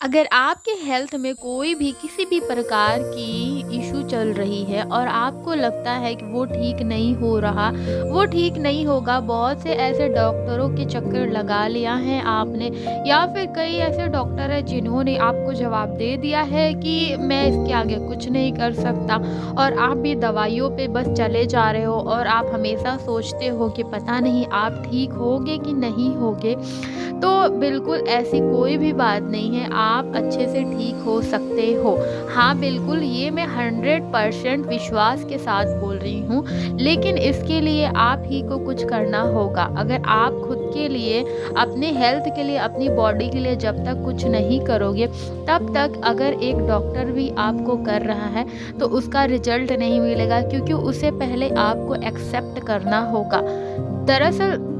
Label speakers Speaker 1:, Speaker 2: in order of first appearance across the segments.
Speaker 1: अगर आपके हेल्थ में कोई भी किसी भी प्रकार की इशू चल रही है और आपको लगता है कि वो ठीक नहीं हो रहा, वो ठीक नहीं होगा, बहुत से ऐसे डॉक्टरों के चक्कर लगा लिया है आपने, या फिर कई ऐसे डॉक्टर हैं जिन्होंने आपको जवाब दे दिया है कि मैं इसके आगे कुछ नहीं कर सकता, और आप भी दवाइयों पे बस चले जा रहे हो और आप हमेशा सोचते हो कि पता नहीं आप ठीक होगे कि नहीं होगे। तो बिल्कुल ऐसी कोई भी बात नहीं है, आप अच्छे से ठीक हो सकते हो। हाँ, बिल्कुल ये मैं 100% विश्वास के साथ बोल रही हूँ, लेकिन इसके लिए आप ही को कुछ करना होगा। अगर आप खुद के लिए, अपने हेल्थ के लिए, अपनी बॉडी के लिए जब तक कुछ नहीं करोगे, तब तक अगर एक डॉक्टर भी आपको कर रहा है, तो उसका रिज़ल्ट नहीं मिलेगा, क्योंकि उसे पहले आपको एक्सेप्ट करना होगा। दरअसल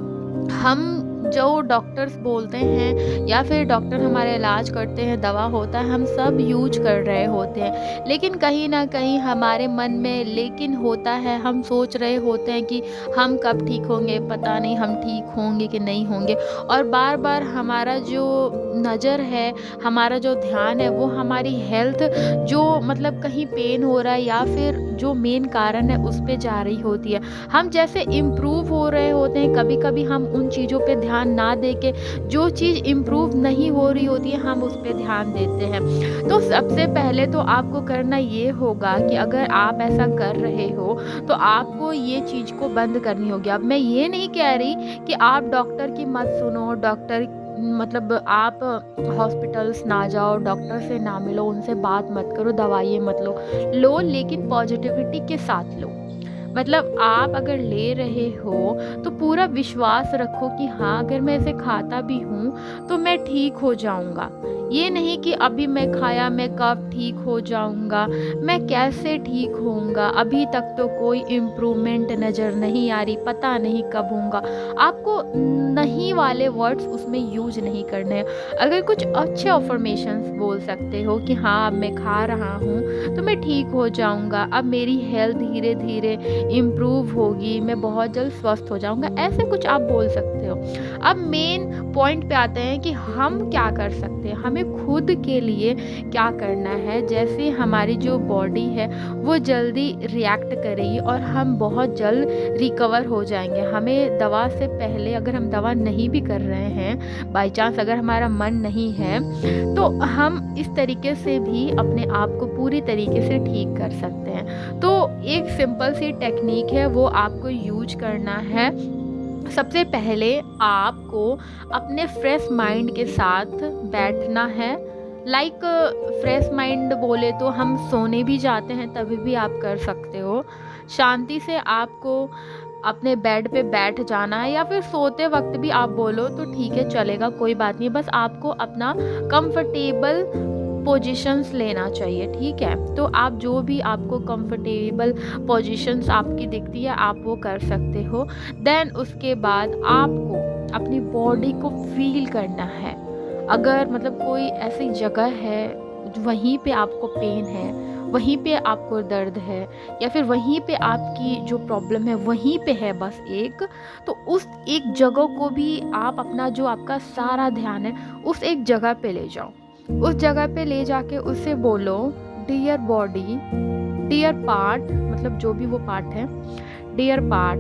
Speaker 1: हम जो डॉक्टर्स बोलते हैं या फिर डॉक्टर हमारा इलाज करते हैं, दवा होता है, हम सब यूज कर रहे होते हैं, लेकिन कहीं न कहीं हमारे मन में लेकिन होता है, हम सोच रहे होते हैं कि हम कब ठीक होंगे, पता नहीं हम ठीक होंगे कि नहीं होंगे, और बार-बार हमारा जो नज़र है, हमारा जो ध्यान है, वो हमारी हेल्थ जो मतलब कहीं पेन हो रहा है या फिर जो मेन कारण है उस पे जा रही होती है। हम जैसे इम्प्रूव हो रहे होते हैं, कभी-कभी हम उन चीज़ों पे ध्यान ना दे के जो चीज़ इम्प्रूव नहीं हो रही होती है, हम उस पे ध्यान देते हैं। तो सबसे पहले तो आपको करना ये होगा कि अगर आप ऐसा कर रहे हो, तो आपको ये चीज़ को बंद करनी होगी। अब मैं ये नहीं कह रही कि आप डॉक्टर की मत सुनो, डॉक्टर मतलब आप हॉस्पिटल्स ना जाओ, डॉक्टर से ना मिलो, उनसे बात मत करो, दवाइयाँ मत लो लेकिन पॉजिटिविटी के साथ लो। मतलब आप अगर ले रहे हो तो पूरा विश्वास रखो कि हाँ, अगर मैं इसे खाता भी हूँ तो मैं ठीक हो जाऊँगा। ये नहीं कि अभी मैं खाया मैं कब ठीक हो जाऊँगा, मैं कैसे ठीक होऊँगा, अभी तक तो कोई इम्प्रूवमेंट नज़र नहीं आ रही, पता नहीं कब होऊँगा। आपको नहीं वाले वर्ड्स उसमें यूज़ नहीं करने हैं। अगर कुछ अच्छे अफ़र्मेशंस बोल सकते हो कि हाँ, अब मैं खा रहा हूँ तो मैं ठीक हो जाऊँगा, अब मेरी हेल्थ धीरे-धीरे इम्प्रूव होगी, मैं बहुत जल्द स्वस्थ हो जाऊँगा, ऐसे कुछ आप बोल सकते हो। अब मेन पॉइंट पे आते हैं कि हम क्या कर सकते हैं, हमें खुद के लिए क्या करना है। जैसे हमारी जो बॉडी है वो जल्दी रिएक्ट करेगी और हम बहुत जल्द रिकवर हो जाएँगे। हमें दवा से पहले, अगर हम दवा नहीं भी कर रहे हैं, बाय चांस अगर हमारा मन नहीं है, तो हम इस तरीके से भी अपने आप को पूरी तरीके से ठीक कर सकते हैं। तो एक सिंपल सी टेक्निक है, वो आपको यूज़ करना है। सबसे पहले आपको अपने फ्रेश माइंड के साथ बैठना है। लाइक फ्रेश माइंड बोले तो हम सोने भी जाते हैं तभी भी आप कर सकते हो। शांति से आपको अपने बेड पे बैठ जाना है, या फिर सोते वक़्त भी आप बोलो तो ठीक है, चलेगा, कोई बात नहीं। बस आपको अपना कंफर्टेबल पोजीशंस लेना चाहिए, ठीक है? तो आप जो भी आपको कंफर्टेबल पोजीशंस आपकी दिखती है, आप वो कर सकते हो। देन उसके बाद आपको अपनी बॉडी को फ़ील करना है। अगर मतलब कोई ऐसी जगह है, वहीं पे आपको पेन है, वहीं पे आपको दर्द है, या फिर वहीं पे आपकी जो प्रॉब्लम है वहीं पे है बस एक, तो उस एक जगह को भी आप अपना जो आपका सारा ध्यान है, उस एक जगह पे ले जाओ। उस जगह पे ले जाके उससे बोलो, डियर बॉडी, डियर पार्ट, मतलब जो भी वो पार्ट है, डियर पार्ट,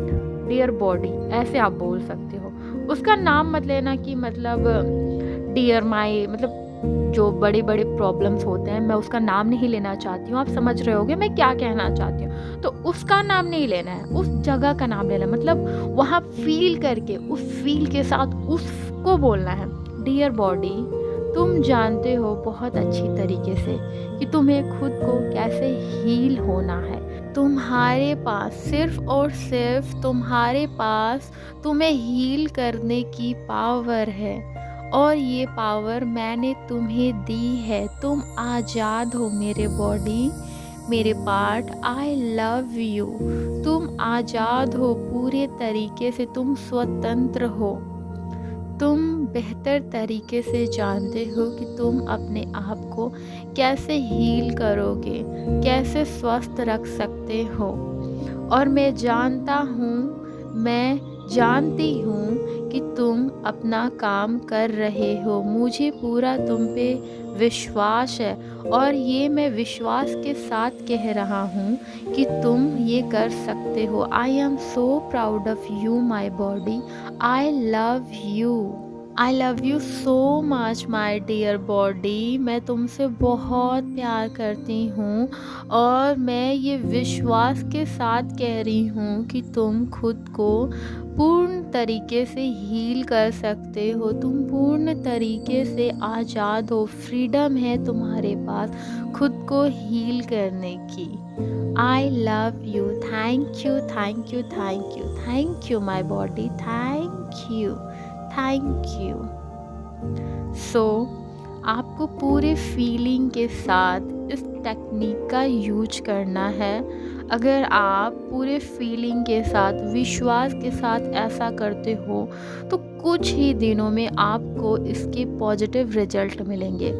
Speaker 1: डियर बॉडी, ऐसे आप बोल सकते हो। उसका नाम मत लेना कि मतलब डियर माई, मतलब जो बड़े-बड़े प्रॉब्लम्स होते हैं, मैं उसका नाम नहीं लेना चाहती हूँ, आप समझ रहे होगे मैं क्या कहना चाहती हूँ। तो उसका नाम नहीं लेना है, उस जगह का नाम लेना है, मतलब वहाँ फ़ील करके, उस फ़ील के साथ उसको बोलना है, डियर बॉडी, तुम जानते हो बहुत अच्छी तरीके से कि तुम्हें खुद को कैसे हील होना है। तुम्हारे पास, सिर्फ़ और सिर्फ़ तुम्हारे पास, तुम्हें हील करने की पावर है, और ये पावर मैंने तुम्हें दी है। तुम आज़ाद हो मेरे बॉडी, मेरे पार्ट, आई लव यू। तुम आज़ाद हो पूरे तरीके से, तुम स्वतंत्र हो। तुम बेहतर तरीके से जानते हो कि तुम अपने आप को कैसे हील करोगे, कैसे स्वस्थ रख सकते हो। और मैं जानता हूँ, मैं जानती हूँ कि तुम अपना काम कर रहे हो, मुझे पूरा तुम पे विश्वास है और ये मैं विश्वास के साथ कह रहा हूँ कि तुम ये कर सकते हो। I am so proud of you my body, I love you. I love you so much my dear body. मैं तुमसे बहुत प्यार करती हूँ और मैं ये विश्वास के साथ कह रही हूँ कि तुम खुद को पूर्ण तरीके से हील कर सकते हो। तुम पूर्ण तरीके से आज़ाद हो, फ्रीडम है तुम्हारे पास खुद को हील करने की। I love you, thank you, thank you, thank you, thank you my body, thank you, thank you. So आपको पूरे फीलिंग के साथ इस टेक्निक का यूज करना है। अगर आप पूरे फीलिंग के साथ, विश्वास के साथ ऐसा करते हो तो कुछ ही दिनों में आपको इसके पॉजिटिव रिजल्ट मिलेंगे।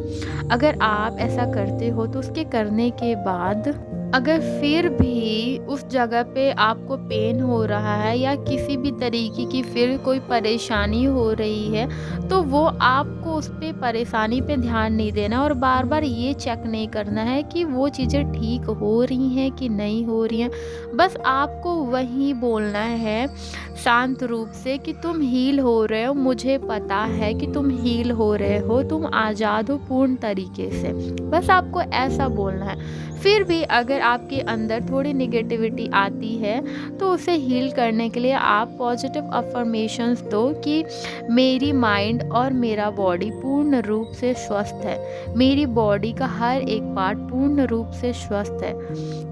Speaker 1: अगर आप ऐसा करते हो तो उसके करने के बाद अगर फिर भी उस जगह पे आपको पेन हो रहा है या किसी भी तरीके की फिर कोई परेशानी हो रही है, तो वो आपको उस पे परेशानी पे ध्यान नहीं देना और बार बार ये चेक नहीं करना है कि वो चीज़ें ठीक हो रही हैं कि नहीं हो रही हैं। बस आपको वही बोलना है शांत रूप से कि तुम हील हो रहे हो, मुझे पता है कि तुम हील हो रहे हो, तुम आज़ाद हो पूर्ण तरीके से। बस आपको ऐसा बोलना है। फिर भी अगर आपके अंदर थोड़ी नेगेटिविटी आती है तो उसे हील करने के लिए आप पॉजिटिव अफर्मेशंस दो कि मेरी माइंड और मेरा बॉडी पूर्ण रूप से स्वस्थ है, मेरी बॉडी का हर एक पार्ट पूर्ण रूप से स्वस्थ है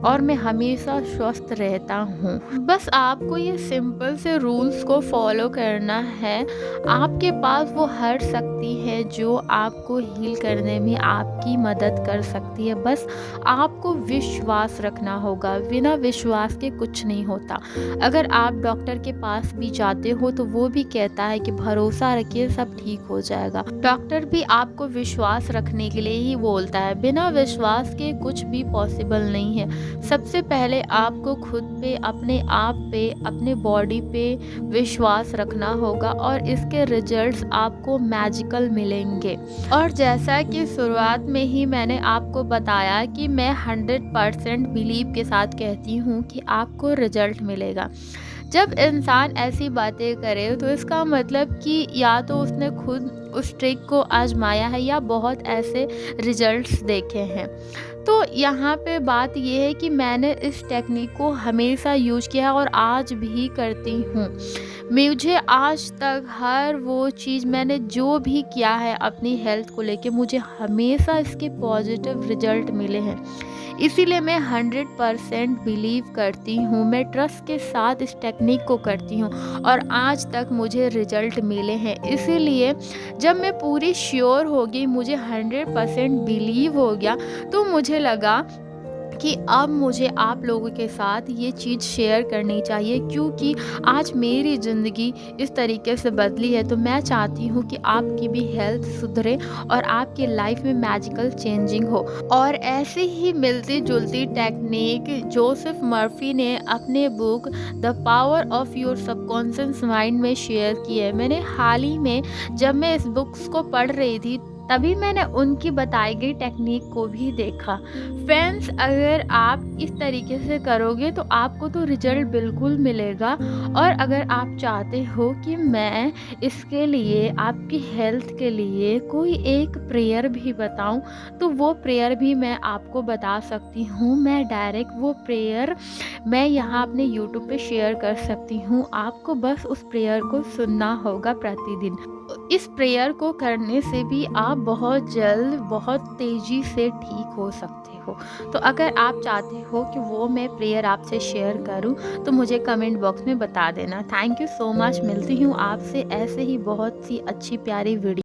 Speaker 1: और मैं हमेशा स्वस्थ रहता हूँ। बस आपको ये सिंपल से रूल्स को फॉलो करना है। आपके पास वो हर शक्ति है जो आपको हील करने में आपकी मदद कर सकती है। बस आपको विश्वास रखना होगा, बिना विश्वास के कुछ नहीं होता। अगर आप डॉक्टर के पास भी जाते हो तो वो भी कहता है कि भरोसा रखिए सब ठीक हो जाएगा। डॉक्टर भी आपको विश्वास रखने के लिए ही बोलता है, बिना विश्वास के कुछ भी पॉसिबल नहीं है। सबसे पहले आपको खुद पे, अपने आप पे, अपने बॉडी पे विश्वास रखना होगा और इसके रिजल्ट्स आपको मैजिकल मिलेंगे। और जैसा कि शुरुआत में ही मैंने आपको बताया कि मैं 100% बिलीव के साथ कहती हूँ कि आपको रिजल्ट मिलेगा। जब इंसान ऐसी बातें करे तो इसका मतलब कि या तो उसने खुद उस ट्रिक को आजमाया है या बहुत ऐसे रिजल्ट्स देखे हैं। तो यहाँ पे बात ये है कि मैंने इस टेक्निक को हमेशा यूज किया है और आज भी करती हूँ। मुझे आज तक हर वो चीज़ मैंने जो भी किया है अपनी हेल्थ को लेके, मुझे हमेशा इसके पॉजिटिव रिजल्ट मिले हैं। इसीलिए मैं 100% बिलीव करती हूँ, मैं ट्रस्ट के साथ इस टेक्निक को करती हूँ और आज तक मुझे रिजल्ट मिले हैं। इसीलिए जब मैं पूरी श्योर हो गई, मुझे 100% बिलीव हो गया, तो मुझे लगा कि अब मुझे आप लोगों के साथ ये चीज़ शेयर करनी चाहिए, क्योंकि आज मेरी ज़िंदगी इस तरीके से बदली है। तो मैं चाहती हूँ कि आपकी भी हेल्थ सुधरे और आपकी लाइफ में मैजिकल चेंजिंग हो। और ऐसे ही मिलती जुलती टेक्निक जोसेफ मर्फी ने अपने book the power of your subconscious mind में शेयर की है। मैंने हाल ही में जब मैं इस बुक्स को पढ़ रही थी तभी मैंने उनकी बताई गई टेक्निक को भी देखा। फ्रेंड्स, अगर आप इस तरीके से करोगे तो आपको तो रिजल्ट बिल्कुल मिलेगा। और अगर आप चाहते हो कि मैं इसके लिए, आपकी हेल्थ के लिए कोई एक प्रेयर भी बताऊं, तो वो प्रेयर भी मैं आपको बता सकती हूँ। मैं डायरेक्ट वो प्रेयर मैं यहाँ अपने यूट्यूब पे शेयर कर सकती हूँ। आपको बस उस प्रेयर को सुनना होगा प्रतिदिन। इस प्रेयर को करने से भी आप बहुत जल्द, बहुत तेज़ी से ठीक हो सकते हो। तो अगर आप चाहते हो कि वो मैं प्रेयर आपसे शेयर करूं, तो मुझे कमेंट बॉक्स में बता देना। Thank you so much. मिलती हूँ आपसे ऐसे ही बहुत सी अच्छी प्यारी वीडियो।